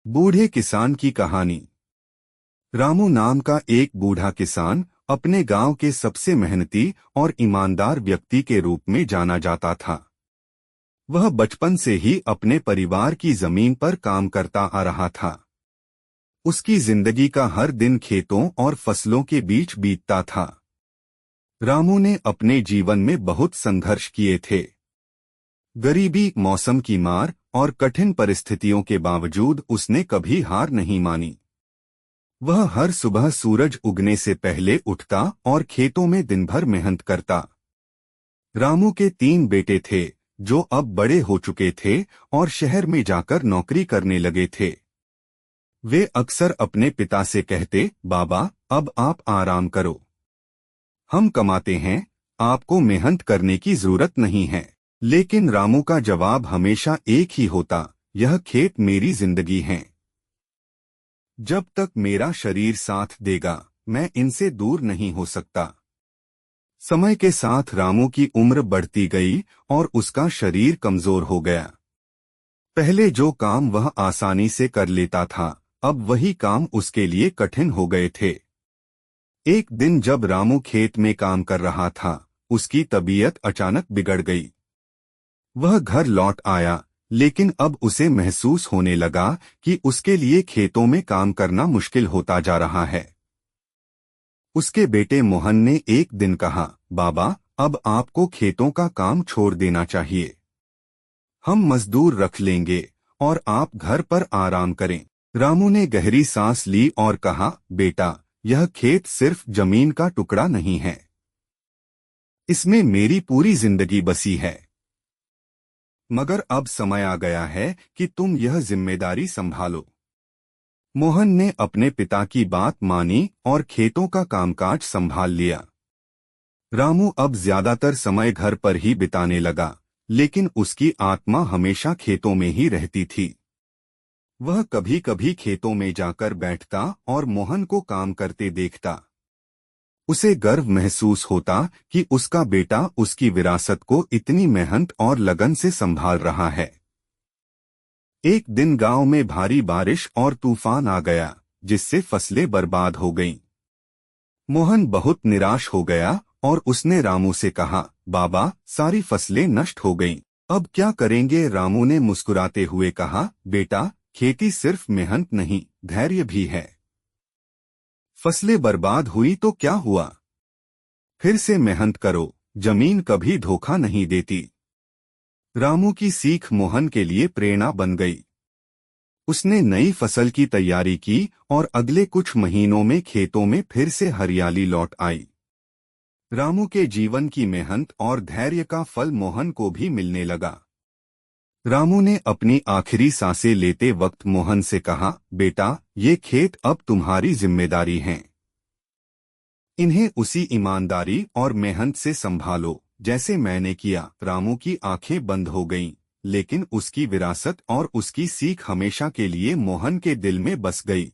बूढ़े किसान की कहानी। रामू नाम का एक बूढ़ा किसान अपने गांव के सबसे मेहनती और ईमानदार व्यक्ति के रूप में जाना जाता था। वह बचपन से ही अपने परिवार की जमीन पर काम करता आ रहा था। उसकी जिंदगी का हर दिन खेतों और फसलों के बीच बीतता था। रामू ने अपने जीवन में बहुत संघर्ष किए थे। गरीबी, मौसम की मार और कठिन परिस्थितियों के बावजूद उसने कभी हार नहीं मानी। वह हर सुबह सूरज उगने से पहले उठता और खेतों में दिन भर मेहनत करता। रामू के 3 बेटे थे जो अब बड़े हो चुके थे और शहर में जाकर नौकरी करने लगे थे। वे अक्सर अपने पिता से कहते, बाबा, अब आप आराम करो, हम कमाते हैं, आपको मेहनत करने की जरूरत नहीं है। लेकिन रामू का जवाब हमेशा एक ही होता, यह खेत मेरी जिंदगी है। जब तक मेरा शरीर साथ देगा, मैं इनसे दूर नहीं हो सकता। समय के साथ रामू की उम्र बढ़ती गई और उसका शरीर कमजोर हो गया। पहले जो काम वह आसानी से कर लेता था, अब वही काम उसके लिए कठिन हो गए थे। एक दिन जब रामू खेत में काम कर रहा था, उसकी तबीयत अचानक बिगड़ गई। वह घर लौट आया, लेकिन अब उसे महसूस होने लगा कि उसके लिए खेतों में काम करना मुश्किल होता जा रहा है। उसके बेटे मोहन ने एक दिन कहा, बाबा, अब आपको खेतों का काम छोड़ देना चाहिए। हम मजदूर रख लेंगे और आप घर पर आराम करें। रामू ने गहरी सांस ली और कहा, बेटा, यह खेत सिर्फ जमीन का टुकड़ा नहीं है, इसमें मेरी पूरी जिंदगी बसी है। मगर अब समय आ गया है कि तुम यह जिम्मेदारी संभालो। मोहन ने अपने पिता की बात मानी और खेतों का कामकाज संभाल लिया। रामू अब ज्यादातर समय घर पर ही बिताने लगा, लेकिन उसकी आत्मा हमेशा खेतों में ही रहती थी। वह कभी कभी खेतों में जाकर बैठता और मोहन को काम करते देखता। उसे गर्व महसूस होता कि उसका बेटा उसकी विरासत को इतनी मेहनत और लगन से संभाल रहा है। एक दिन गांव में भारी बारिश और तूफान आ गया, जिससे फसलें बर्बाद हो गईं। मोहन बहुत निराश हो गया और उसने रामू से कहा, बाबा, सारी फसलें नष्ट हो गईं, अब क्या करेंगे? रामू ने मुस्कुराते हुए कहा, बेटा, खेती सिर्फ मेहनत नहीं, धैर्य भी है। फसलें बर्बाद हुई तो क्या हुआ? फिर से मेहनत करो, जमीन कभी धोखा नहीं देती। रामू की सीख मोहन के लिए प्रेरणा बन गई। उसने नई फसल की तैयारी की और अगले कुछ महीनों में खेतों में फिर से हरियाली लौट आई। रामू के जीवन की मेहनत और धैर्य का फल मोहन को भी मिलने लगा। रामू ने अपनी आखिरी सांसें लेते वक्त मोहन से कहा, बेटा, ये खेत अब तुम्हारी जिम्मेदारी हैं। इन्हें उसी ईमानदारी और मेहनत से संभालो जैसे मैंने किया। रामू की आंखें बंद हो गईं, लेकिन उसकी विरासत और उसकी सीख हमेशा के लिए मोहन के दिल में बस गई।